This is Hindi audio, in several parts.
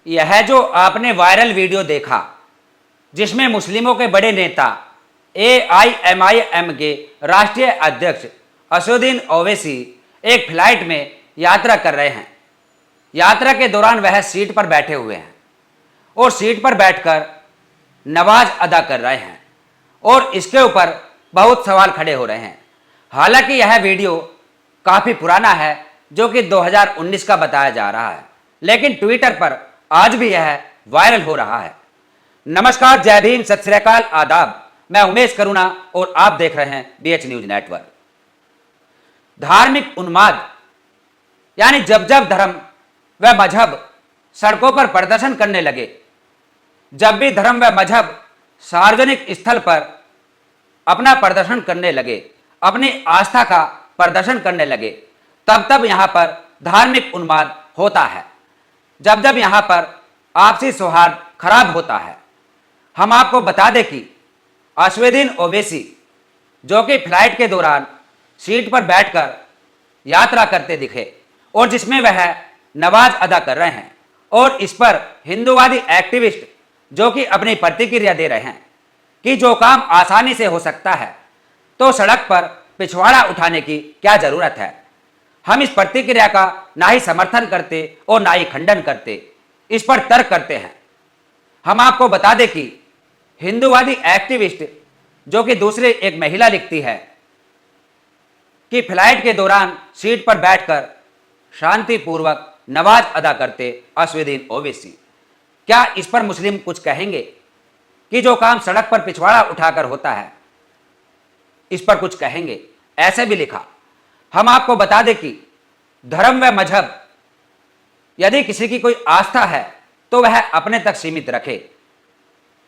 यह जो आपने वायरल वीडियो देखा जिसमें मुस्लिमों के बड़े नेता AIMIM के राष्ट्रीय अध्यक्ष असदुद्दीन ओवैसी एक फ्लाइट में यात्रा कर रहे हैं। यात्रा के दौरान वह सीट पर बैठे हुए हैं और सीट पर बैठकर नमाज अदा कर रहे हैं और इसके ऊपर बहुत सवाल खड़े हो रहे हैं। हालांकि यह वीडियो काफ़ी पुराना है जो कि 2019 का बताया जा रहा है, लेकिन ट्विटर पर आज भी यह वायरल हो रहा है। नमस्कार, जय भीम, सत श्री अकाल, आदाब। मैं उमेश करुणा और आप देख रहे हैं BH न्यूज नेटवर्क। धार्मिक उन्माद यानी जब जब धर्म व मजहब सड़कों पर प्रदर्शन करने लगे, जब भी धर्म व मजहब सार्वजनिक स्थल पर अपना प्रदर्शन करने लगे, अपनी आस्था का प्रदर्शन करने लगे, तब तब यहां पर धार्मिक उन्माद होता है। जब जब यहां पर आपसी सौहार्द खराब होता है। हम आपको बता दें कि असदुद्दीन ओवैसी जो कि फ्लाइट के दौरान सीट पर बैठकर यात्रा करते दिखे और जिसमें वह नमाज अदा कर रहे हैं, और इस पर हिंदूवादी एक्टिविस्ट जो कि अपनी प्रतिक्रिया दे रहे हैं कि जो काम आसानी से हो सकता है तो सड़क पर पिछवाड़ा उठाने की क्या जरूरत है। हम इस प्रतिक्रिया का ना ही समर्थन करते और ना ही खंडन करते, इस पर तर्क करते हैं। हम आपको बता दें कि हिंदूवादी एक्टिविस्ट जो कि दूसरी एक महिला लिखती है कि फ्लाइट के दौरान सीट पर बैठकर शांतिपूर्वक नमाज अदा करते असदुद्दीन ओवैसी। क्या इस पर मुस्लिम कुछ कहेंगे कि जो काम सड़क पर पिछवाड़ा उठाकर होता है, इस पर कुछ कहेंगे? ऐसे भी लिखा। हम आपको बता दें कि धर्म व मजहब, यदि किसी की कोई आस्था है तो वह अपने तक सीमित रखे।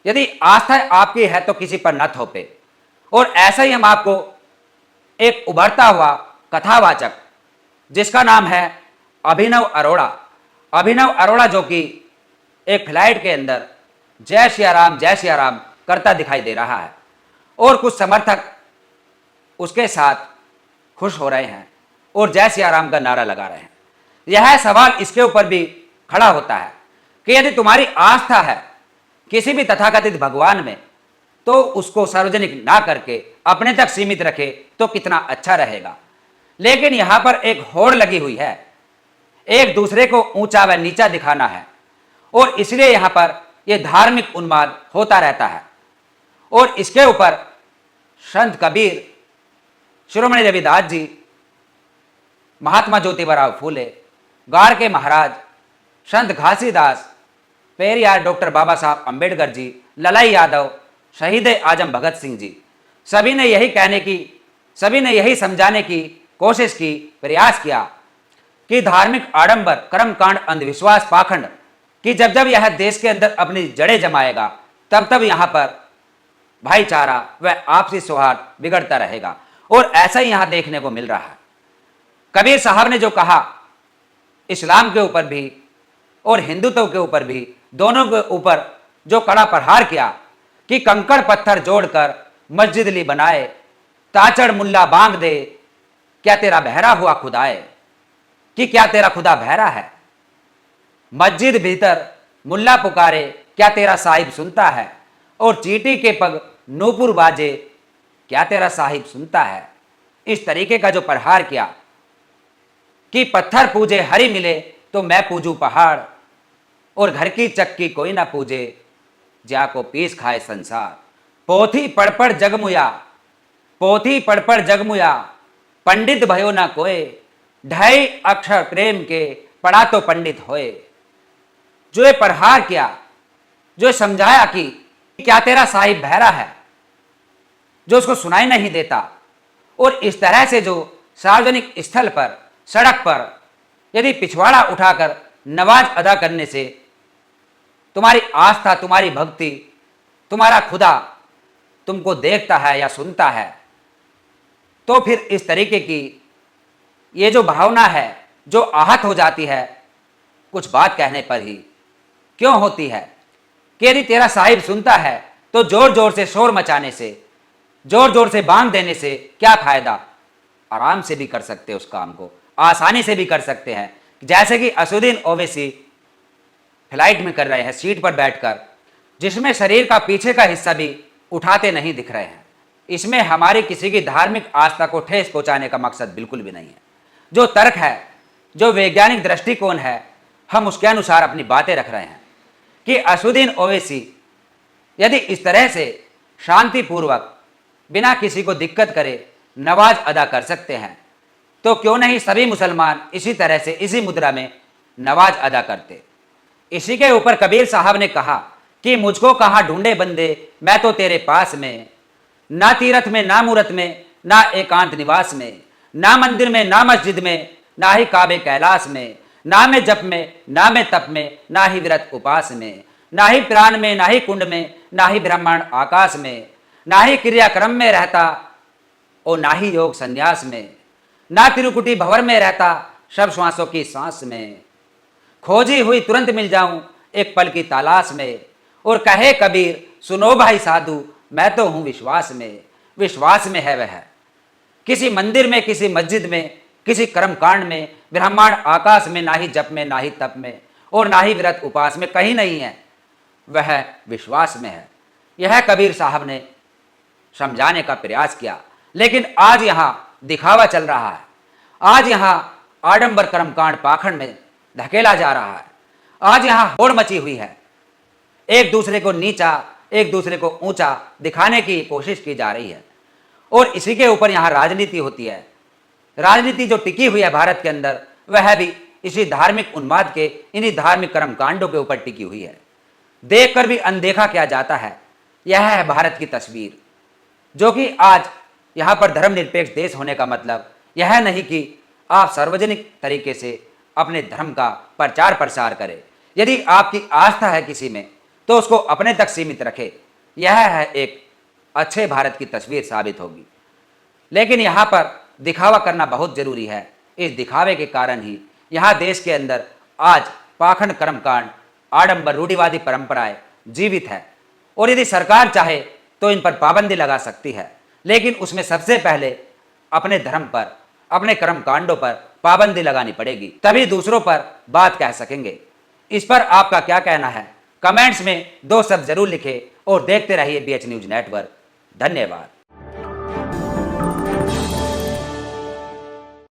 यदि आस्था आपकी है तो किसी पर न थोपे। और ऐसा ही हम आपको एक उभरता हुआ कथावाचक जिसका नाम है अभिनव अरोड़ा जो कि एक फ्लाइट के अंदर जय सिया राम करता दिखाई दे रहा है और कुछ समर्थक उसके साथ खुश हो रहे हैं और जय सिया राम का नारा लगा रहे हैं। यह सवाल इसके ऊपर भी खड़ा होता है कि यदि तुम्हारी आस्था है किसी भी तथाकथित भगवान में तो उसको सार्वजनिक ना करके अपने तक सीमित रखे तो कितना अच्छा रहेगा। लेकिन यहां पर एक होड़ लगी हुई है, एक दूसरे को ऊंचा व नीचा दिखाना है, और इसलिए यहां पर यह धार्मिक उन्माद होता रहता है। और इसके ऊपर संत कबीर, शिरोमणि रविदास जी, महात्मा ज्योतिबा फूले, गार के महाराज, संत घासीदास, पेरियार डॉक्टर बाबा साहब अंबेडकर जी, ललाई यादव, शहीद आजम भगत सिंह जी, सभी ने यही समझाने की कोशिश की, प्रयास किया कि धार्मिक आडंबर, कर्मकांड, अंधविश्वास, पाखंड कि जब जब यह देश के अंदर अपनी जड़ें जमाएगा तब तब यहां पर भाईचारा व आपसी सौहार्द बिगड़ता रहेगा। और ऐसा ही यहां देखने को मिल रहा है। कबीर साहब ने जो कहा, इस्लाम के ऊपर भी और हिंदुत्व के ऊपर भी, दोनों के ऊपर जो कड़ा प्रहार किया कि कंकड़ पत्थर जोड़कर मस्जिद ली बनाए, ताचड़ मुल्ला बांग दे, क्या तेरा बहरा हुआ खुदाए, कि क्या तेरा खुदा बहरा है। मस्जिद भीतर मुल्ला पुकारे, क्या तेरा साहिब सुनता है, और चींटी के पग नूपुर बाजे, क्या तेरा साहिब सुनता है। इस तरीके का जो प्रहार किया कि पत्थर पूजे हरि मिले तो मैं पूजू पहाड़, और घर की चक्की कोई ना पूजे, जाको पीस खाए संसार। पोथी पढ़ जगमुया, पंडित भयो ना कोय, ढाई अक्षर प्रेम के, पढ़ा तो पंडित होए। जो ये प्रहार किया, जो समझाया कि क्या तेरा साहिब बहरा है, जो उसको सुनाई नहीं देता। और इस तरह से जो सार्वजनिक स्थल पर, सड़क पर यदि पिछवाड़ा उठाकर नमाज अदा करने से तुम्हारी आस्था, तुम्हारी भक्ति, तुम्हारा खुदा तुमको देखता है या सुनता है, तो फिर इस तरीके की ये जो भावना है जो आहत हो जाती है कुछ बात कहने पर ही, क्यों होती है कि यदि तेरा साहिब सुनता है तो जोर जोर से शोर मचाने से, जोर जोर से बांध देने से क्या फायदा। आराम से भी कर सकते हैं उस काम को, आसानी से भी कर सकते हैं। जैसे कि असदुद्दीन ओवैसी फ्लाइट में कर रहे हैं, सीट पर बैठकर, जिसमें शरीर का पीछे का हिस्सा भी उठाते नहीं दिख रहे हैं। इसमें हमारी किसी की धार्मिक आस्था को ठेस पहुंचाने का मकसद बिल्कुल भी नहीं है। जो तर्क है, जो वैज्ञानिक दृष्टिकोण है, हम उसके अनुसार अपनी बातें रख रहे हैं कि असुद्दीन ओवैसी यदि इस तरह से शांतिपूर्वक बिना किसी को दिक्कत करे नमाज अदा कर सकते हैं, तो क्यों नहीं सभी मुसलमान इसी तरह से इसी मुद्रा में नमाज अदा करते। इसी के ऊपर कबीर साहब ने कहा कि मुझको कहाँ ढूंढे बंदे, मैं तो तेरे पास में, ना तीरथ में ना मूरत में ना एकांत निवास में, ना मंदिर में ना मस्जिद में ना ही काबे कैलाश में, ना में जप में ना में तप में ना ही व्रत उपास में, ना ही प्राण में ना ही कुंड में ना ही ब्रह्मांड आकाश में, ना ही क्रियाक्रम में रहता और ना ही योग संन्यास में, ना त्रिकुटी भंवर में रहता सब श्वासों की सांस में, खोजी हुई तुरंत मिल जाऊं एक पल की तलाश में। और कहे कबीर सुनो भाई साधु, मैं तो हूं विश्वास में, विश्वास में है वह किसी मंदिर में किसी मस्जिद में किसी कर्म कांड में ब्रह्मांड आकाश में, ना ही जप में ना ही तप में और ना ही व्रत उपास में, कहीं नहीं है, वह विश्वास में है। यह कबीर साहब ने समझाने का प्रयास किया, लेकिन आज यहाँ दिखावा चल रहा है। आज यहाँ आडंबर कर्मकांड पाखंड में धकेला जा रहा है। आज यहाँ होड़ मची हुई है, एक दूसरे को नीचा एक दूसरे को ऊंचा दिखाने की कोशिश की जा रही है और इसी के ऊपर यहाँ राजनीति होती है। राजनीति जो टिकी हुई है भारत के अंदर, वह भी इसी धार्मिक उन्माद के, इन्हीं धार्मिक कर्मकांडों के ऊपर टिकी हुई है। देखकर भी अनदेखा किया जाता है। यह है भारत की तस्वीर, जो कि आज यहाँ पर धर्मनिरपेक्ष देश होने का मतलब यह नहीं कि आप सार्वजनिक तरीके से अपने धर्म का प्रचार प्रसार करें। यदि आपकी आस्था है किसी में तो उसको अपने तक सीमित रखें। यह है एक अच्छे भारत की तस्वीर साबित होगी। लेकिन यहाँ पर दिखावा करना बहुत जरूरी है। इस दिखावे के कारण ही यहाँ देश के अंदर आज पाखंड कर्मकांड, आडंबर रूढ़िवादी परंपराएं जीवित है और यदि सरकार चाहे तो इन पर पाबंदी लगा सकती है, लेकिन उसमें सबसे पहले अपने धर्म पर, अपने कर्मकांडों पर पाबंदी लगानी पड़ेगी, तभी दूसरों पर बात कह सकेंगे। इस पर आपका क्या कहना है? कमेंट्स में 2 शब्द जरूर लिखें और देखते रहिए BH न्यूज नेटवर्क। धन्यवाद।